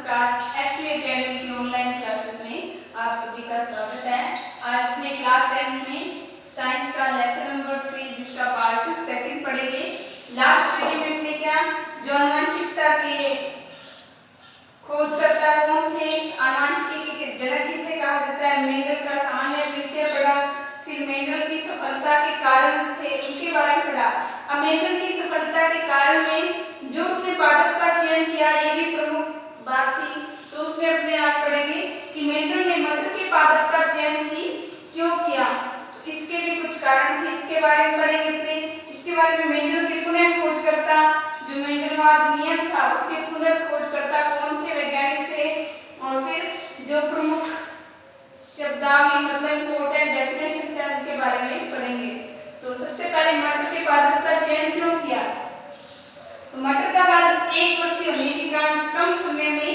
नमस्कार। SV academy की online classes में आप सभी का स्वागत है। आज अपने क्लास 10th में साइंस का लेसन नंबर 3 जिसका पार्ट 2 पढ़ेंगे। लास्ट वीडियो में हमने क्या जो आनुवंशिकता के खोजकर्ता कौन थे, आनुवंशिकी के जनक किसे कहा जाता है, मेंडल का सामान्य परिचय पढ़ा, फिर मेंडल की सफलता के कारण थे उनके बारे में पढ़ा। अब मेंडल की सफलता के कारण में जो उसने पादप का चयन किया ये भी प्रमुख बात थी, तो उसमें अपने आज पढ़ेंगे कि मेंडल ने मटर के पादप का चयन ही क्यों किया, तो इसके भी कुछ कारण थे, इसके बारे में पढ़ेंगे अपने। इसके बारे में मेंडल के पुनः खोजकर्ता जो मेंडलवाद नियम था उसके पुनः खोजकर्ता कौन से वैज्ञानिक थे, और फिर जो प्रमुख शब्दावली मतलब इंपॉर्टेंट डेफिनेशन है उनके बारे में पढ़ेंगे। तो सबसे पहले मटर के पादप का चयन क्यों किया, तो मटर का पादप 1 वर्षीय होने के कारण कम समय में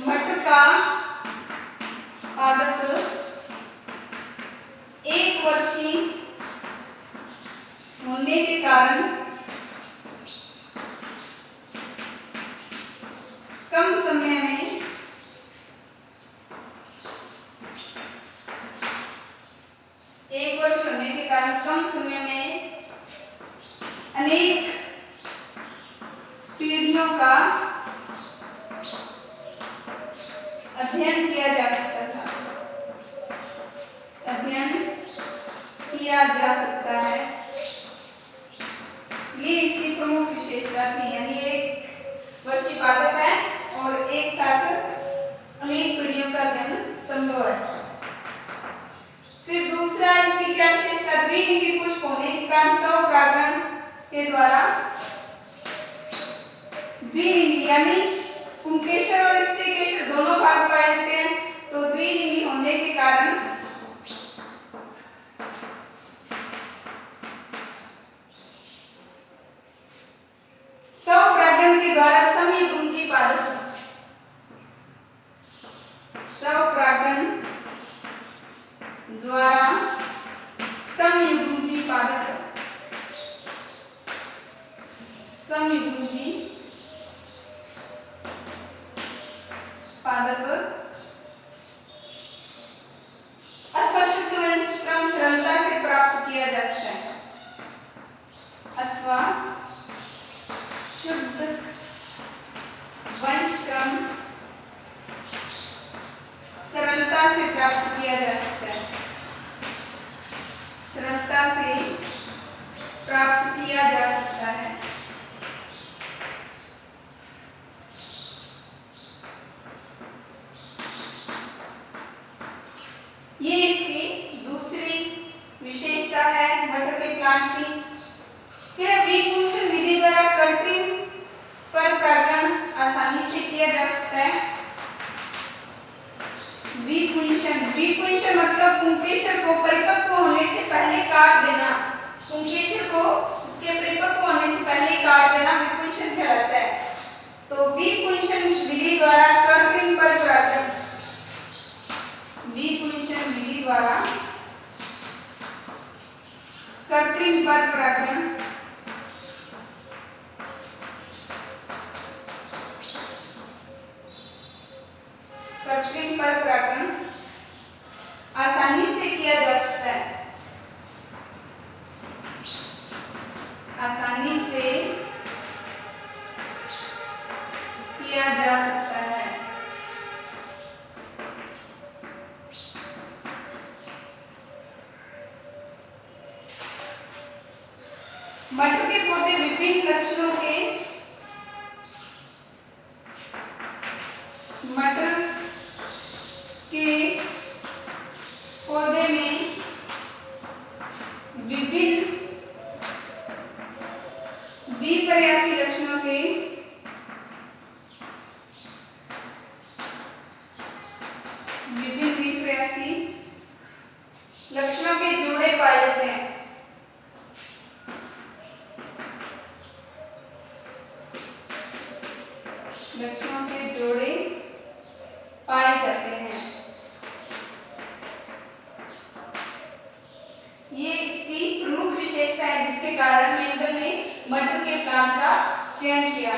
मटर का पादप 1 वर्षीय होने के कारण कम समय में अनेक पीढ़ियों का अध्ययन किया जा सकता था, अध्ययन किया जा सकता है, ये इसकी प्रमुख विशेषता थी। यानी 1 वर्षीय पादप है और एक साथ अनेक पीढ़ियों का अध्ययन संभव है। फिर दूसरा इसकी क्या विशेषता, द्विलिंगी पुष्प होने के कारण स्वपरागण के द्वारा द्विलिंगी यानी पुंकेसर और स्त्रीकेसर दोनों भाग पाए जाते हैं, तो द्विलिंगी होने के कारण स्वपरागण के द्वारा समयुग्मजी पादप, स्वपरागण द्वारा समयुग्मजी पादप, समयुग्मजी पादप अथवा शुद्ध वंशक्रम सरलता से प्राप्त किया जा सकता है, अथवा शुद्ध वंशक्रम सरलता से प्राप्त किया जा सकता है, सरलता से प्राप्त किया जा सकता है। ये इसकी दूसरी विशेषता है मटर के प्लांट की। फिर विपुंसन विधि द्वारा कृत्रिम परपरागण आसानी से किया जा सकता है। विपुंसन, विपुंसन मतलब पुंकेसर को परिपक्व होने से पहले काट देना, पुंकेसर को उसके परिपक्व होने से पहले काट देना विपुंसन कहलाता है। तो विपुंसन विधि द्वारा कृत्रिम परपरागण, विपुंसन विधि द्वारा कृत्रिम परपरागण आसानी से किया जा सकता है, आसानी से किया जा सकता है। मटर के पौधे विभिन्न लक्षणों के, मटर के पौधे में विभिन्न विपर्यासी लक्षणों के, विभिन्न विपर्यासी लक्षणों के जोड़े पाए जाते हैं। लक्षणों के जोड़े पाए जाते हैं। ये इसकी प्रमुख विशेषता है जिसके कारण मेंडल ने मटर के प्लांट का चयन किया।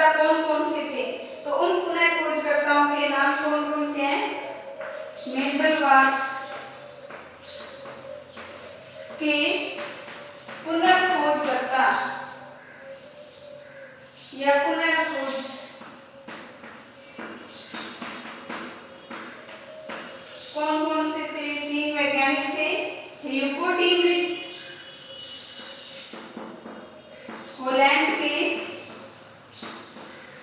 खोजकर्ता कौन कौन से थे? तो उन पुनः खोजकर्ताओं के नाम कौन कौन से हैं? मेंडलवाद के पुनर्खोजकर्ता या पुनर्खोज कौन कौन से थे? 3 वैज्ञानिक थे, ह्यूगो डीवलिट्ज, हॉलैंड के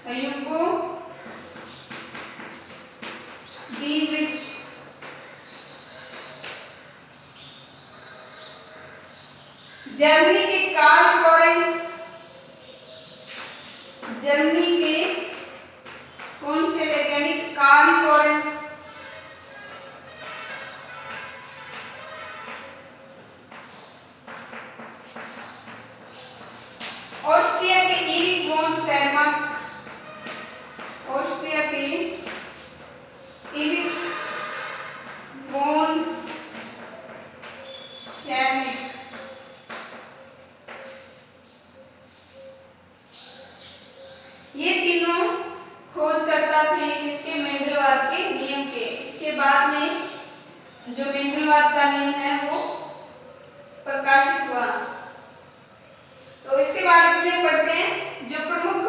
ह्यूगो डीवलिट्ज, जर्मनी के कार्ल लॉरेंस, जर्मनी के कौन से वैज्ञानिक? कार्ल लॉरेंस, ऑस्ट्रिया के एरिक वॉन शेरमैक, ऑस्ट्रिया के एरिक वॉन शेरमैक, ये तीनों खोजकर्ता थे इसके मेंडलवाद के नियम के। इसके बाद में जो मेंडलवाद का नियम है वो प्रकाशित हुआ। तो इसके बाद इतने पढ़ते हैं जो प्रमुख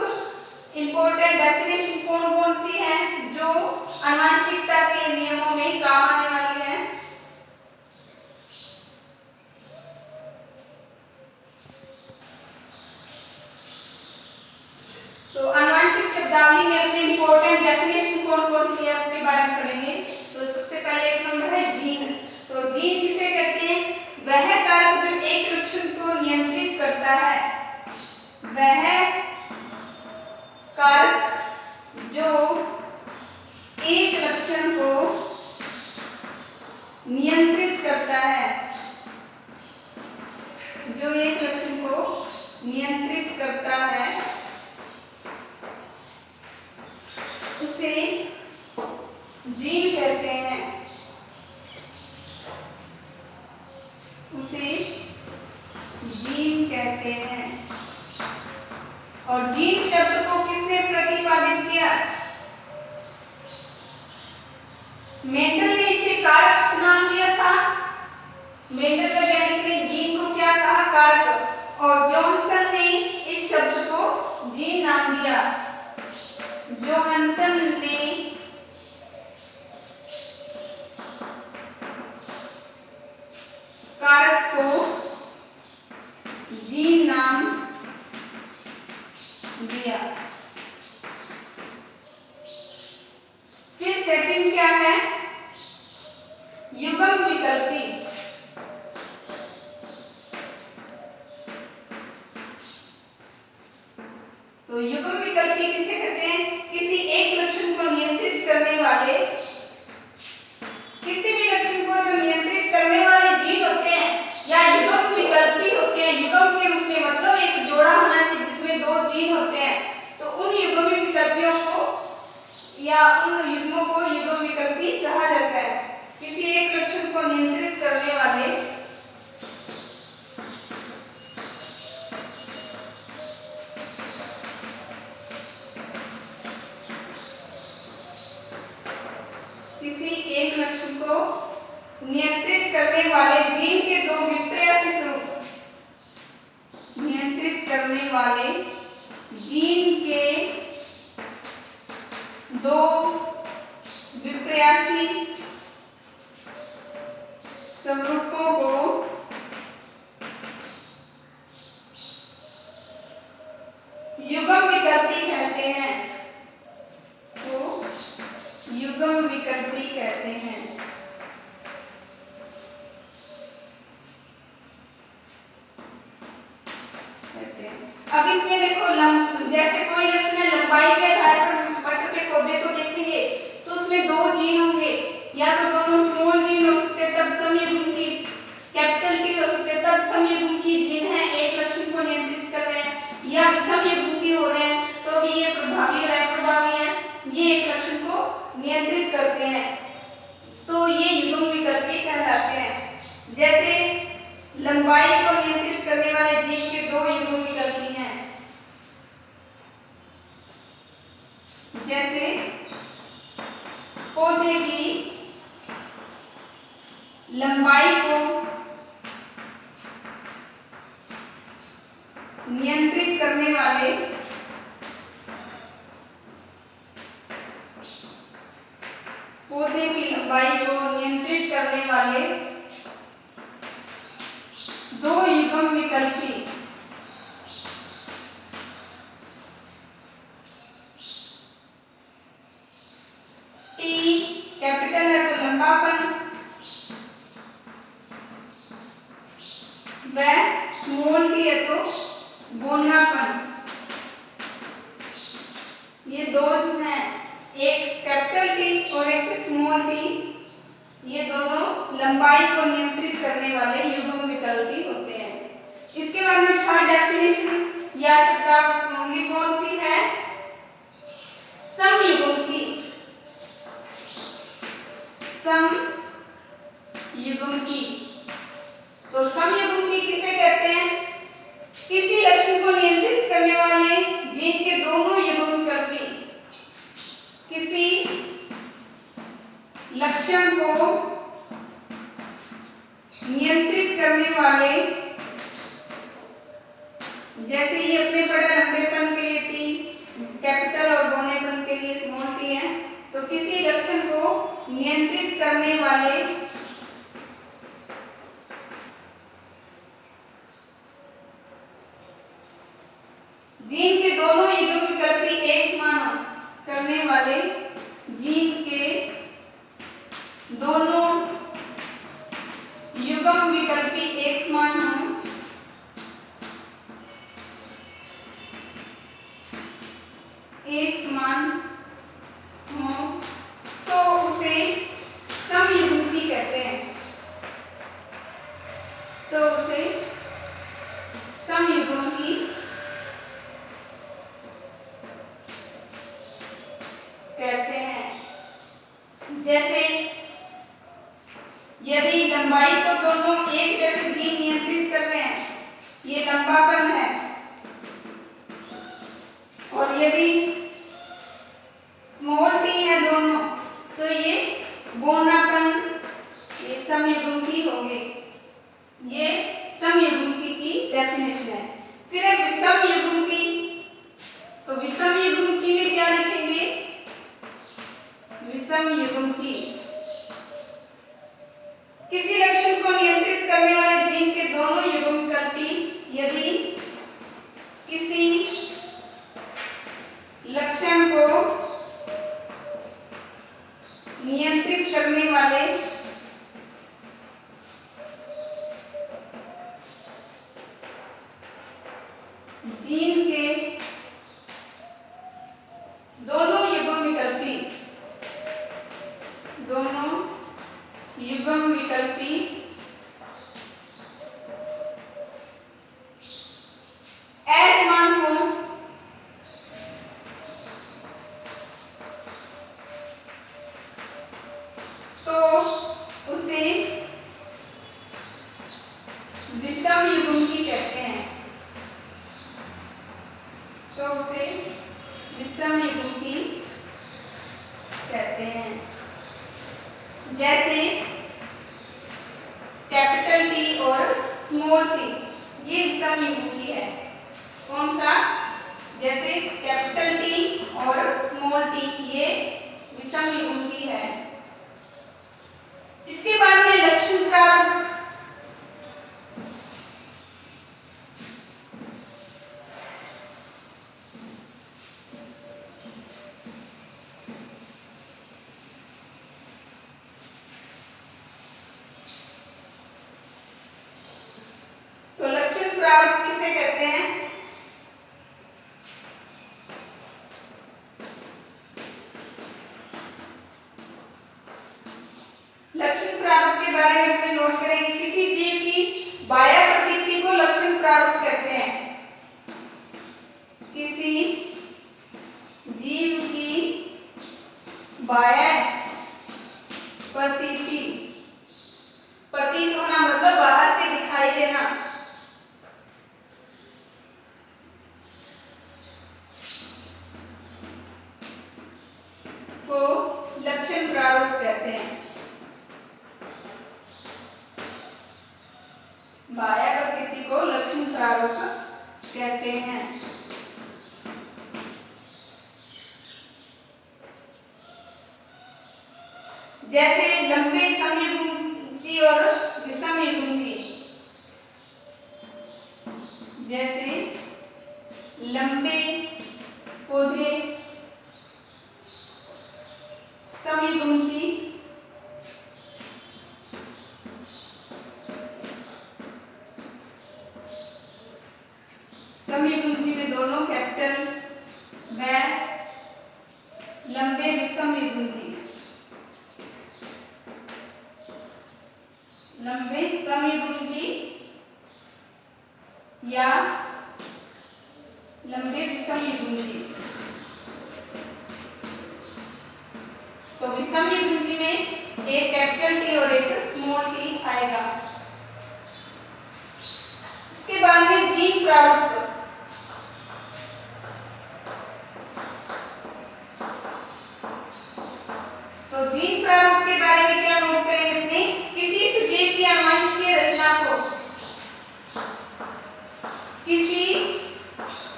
इंपॉर्टेंट डेफिनेशन कौन कौन सी हैं जो आनुवंशिकता के नियमों में काम आने वाली है। तो आनुवंशिक शब्दावली में अपने इंपॉर्टेंट डेफिनेशन कौन कौन सी है उसके बारे में पढ़ेंगे। तो सबसे पहले एक नंबर है जीन। तो जीन किसे कहते हैं? वह कारक जो एक लक्षण को नियंत्रित करता है, वह कारक जो एक लक्षण को नियंत्रित करता है, जो एक लक्षण को नियंत्रित करता है उसे जीन कहते हैं, उसे जीन कहते हैं। और जीन शब्द को किसने प्रतिपादित किया? मेंडल ने इसे कारक नाम दिया था। मेंडल वैज्ञानिक ने जीन को क्या कहा? कारक। और जॉनसन ने इस शब्द को जीन नाम दिया। जोहानसन ने कारक को जीन नाम दिया। फिर सेकंड क्या है? युग्म विकल्पी। तो युग्म विकल्पी किसे कहते हैं? किसी एक लक्षण को नियंत्रित करने वाले, किसी भी लक्षण को जो नियंत्रित करने वाले जीन होते हैं या युग्म विकल्पी होते हैं। युग्म के रूप में मतलब एक जोड़ा होना चाहिए जिसमें 2 जीन होते हैं। तो उन युग्म विकल्पियों को या उन युग्मों को युग्म विकल्पी कहा जाता है। किसी एक लक्षण को नियंत्रित करने वाले किसी एक लक्षण को नियंत्रित करने वाले जीन के 2 विप्रेयसी स्वरूप, नियंत्रित करने वाले जीन के 2 विप्रेयसी स्वरूपों को युग्म विकल्पी कहते हैं। तो युग्म विकल्पी कहते हैं। अब इसमें देखो जैसे कोई लक्षण है लंबाई के आधार पर मटर के पौधे को देखेंगे तो उसमें 2 जीन होंगे, या तो दोनों स्मॉल जीन हो सकते तब समयुग्मकी, कैपिटल टी हो सकते तब समयुग्मकी जीन है, एक लक्षण को नियंत्रित कर रहे हैं, या समयुग्मकी हो रहे हैं तो भी ये प्रभावी और अप्रभावी है, ये एक लक्षण को नियंत्रित करते हैं। तो ये युग्म विकल्पी कहलाते हैं। जैसे लंबाई को नियंत्रित करने वाले जीन के 2 युग्म विकल्पी हैं। जैसे पौधे की लंबाई को नियंत्रित करने वाले दो युग्म विकल्पी टी कैपिटल है तो लंबापन व स्मॉल टी है तो बोनापन, ये दो जो हैं एक कैपिटल टी और एक स्मॉल टी, ये दोनों लंबाई को नियंत्रित करने वाले युग्म विकल्पी होते हैं। इसके बाद में थर्ड डेफिनेशन या शब्दावली कौन सी है? समयुग्मकी। समयुग्मकी तो समयुग्मकी किसे कहते हैं? किसी लक्षण को नियंत्रित करने वाले जीन के दोनों युग्म विकल्पी किसी लक्षण को नियंत्रित करने वाले, जैसे ये अपने बड़े लंबेपन के लिए टी कैपिटल और बौनेपन के लिए स्मॉल टी है, तो किसी लक्षण को नियंत्रित करने वाले जीन के दोनों युग्म विकल्पी एक समान करने वाले जीन के दोनों युग्म विकल्पी एक समान हो तो उसे समयुग्मकी कहते हैं। तो उसे समयुग्मकी कहते हैं। जैसे यदि लंबाई को दोनों एक जैसे जीन नियंत्रित कर रहे हैं, ये लंबापन है, और यदि स्मॉल टी है दोनों, तो ये बौनापन, ये समयुग्मकी होंगे। ये समयुग्मकी की डेफिनेशन है। फिर है विषमयुग्मकी। तो विषमयुग्मकी में क्या लिखेंगे? विषमयुग्मकी किसी लक्षण को नियंत्रित करने वाले जीन के दोनों युग्म विकल्पी यदि किसी लक्षण को नियंत्रित करने वाले जीन के दोनों युग्म विकल्पी असमान हो तो उसे विषमयुग्मकी कहते हैं। तो उसे विषमयुग्मकी कहते हैं। जैसे कैपिटल टी और स्मॉल टी, ये विषमयुग्मकी है। कौन सा? जैसे कैपिटल टी और स्मॉल टी, ये विषमयुग्मकी है। इसके बाद में लक्षण प्रारूप। तो लक्षण प्रारूप किसे कहते हैं? लक्षण प्रारूप के बारे में अपने नोट करेंगे। किसी जीव की बाह्य प्रतीति को लक्षण प्रारूप कहते हैं। किसी जीव की बाह्य प्रतीति, प्रतीत होना मतलब बाहर से दिखाई देना। को लक्षण प्रारूप कहते हैं। बाह्य प्रकृति को लक्षण प्रारूप कहते हैं। जैसे लंबे समयुग्मजी और विषमयुग्मजी। जैसे लंबे पौधे समयुग्मजी समयुग्मजी में दोनों कैपिटल व लंबे विषमयुग्मजी। लंबे समयुग्मजी या लंबे विषमयुग्मजी। तो विषमयुग्मजी में एक कैपिटल टी और एक स्मॉल टी आएगा। इसके बाद में जीन प्रारूप। तो जीन प्रारूप के बारे में क्या नोट करेंगे अपने? किसी सजीव की आनुवंशिक रचना को, किसी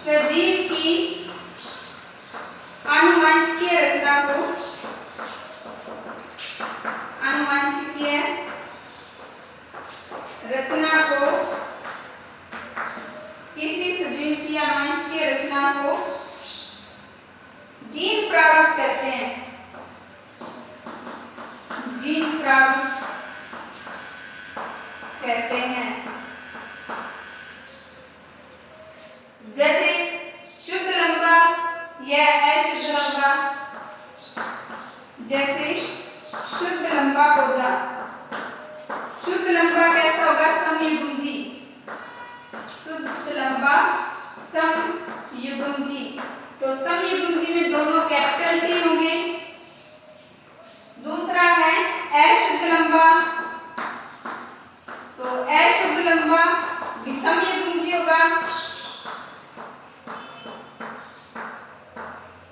सजीव की आनुवंशिक रचना को, आनुवंशिक रचना को, किसी सजीव की आनुवंशिक रचना को जीन प्रारूप कहते हैं। जीन प्रारूप कहते हैं। जैसे शुद्ध लंबा या अशुद्ध लंबा। जैसे शुद्ध लंबा पौधा। शुद्ध लंबा कैसा होगा? समयुग्मजी। शुद्ध लंबा समयुग्मजी। तो समयुग्मजी में दोनों कैपिटल टी होंगे। दूसरा है अशुद्ध लंबा। तो अशुद्ध लंबा विषमयुग्मजी होगा।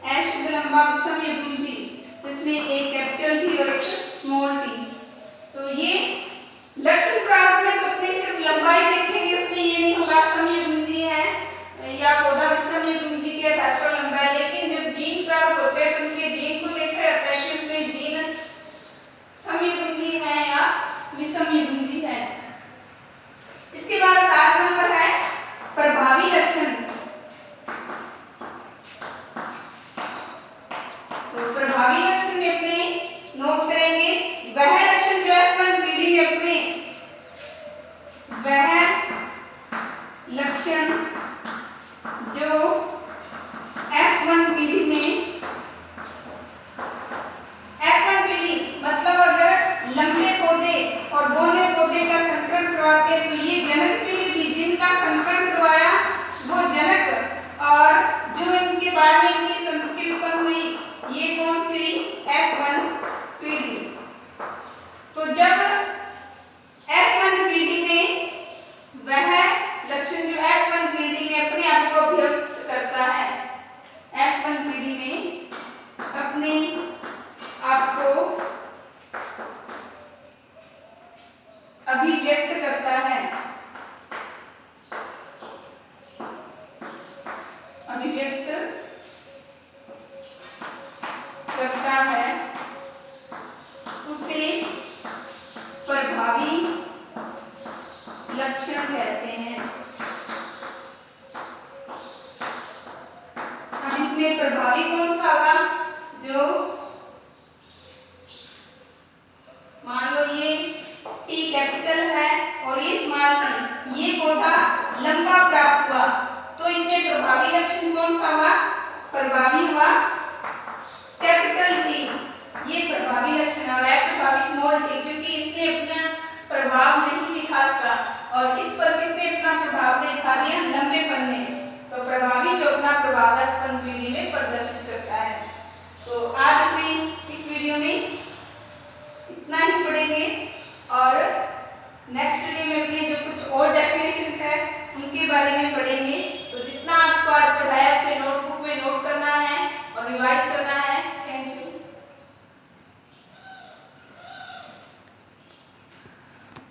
अशुद्ध लंबा विषमयुग्मजी। तो इसमें एक कैपिटल टी और एक स्मॉल टी। तो ये लक्षण प्रारूप में तो अपने सिर्फ लंबाई देखेंगे, उसमें ये नहीं होगा समयुग्मजी है या पौधा विषमयुग्मजी के आधार पर लंबा है। लेकिन जब जीन प्रारूप होते हैं तो उनके जीन को देखा जाता है कि उसमें जीन समयुग्मजी है या विषमयुग्मजी है। इसके बाद 7 नंबर है प्रभावी लक्षण। तो प्रभावी लक्षण में अपने नोट करेंगे वह लक्षण जो F1 पीढ़ी में अपने, वह लक्षण जो F1 पीढ़ी में, F1 पीढ़ी मतलब अगर लंबे पौधे और बौने पौधे का संकरण करवाते तो ये जनक पीढ़ी भी, जिनका संकरण करवाया वो जनक और जो इनके बाद में इनकी संतति उत्पन्न हुई ये कौन सी? F1 पीढ़ी। तो जब F1 पीढ़ी में वह लक्षण जो F1 पीढ़ी में अपने आप को अभिव्यक्त करता है, F1 पीढ़ी में अपने आप को अभिव्यक्त करता है, अभिव्यक्त करता है, उसे प्रभावी लक्षण कहते हैं। अब इसमें प्रभावी कौन सा होगा? जो मान लो ये टी कैपिटल है और ये स्मॉल टी, ये पौधा लंबा प्राप्त हुआ तो इसमें प्रभावी लक्षण कौन सा हुआ? प्रभावी हुआ कैपिटल टी, ये प्रभावी लक्षण है। और अप्रभावी स्मॉल टी, क्योंकि इसने अपना प्रभाव नहीं दिखा सका और इस पर किसने अपना प्रभाव दिखा दिया? लंबेपन ने। तो प्रभावी जो अपना प्रभाव F1 पीढ़ी में प्रदर्शित करता है। तो आज अपने इस वीडियो में इतना ही पढ़ेंगे और नेक्स्ट वीडियो में अपने जो कुछ और डेफिनेशंस है उनके बारे में पढ़ेंगे।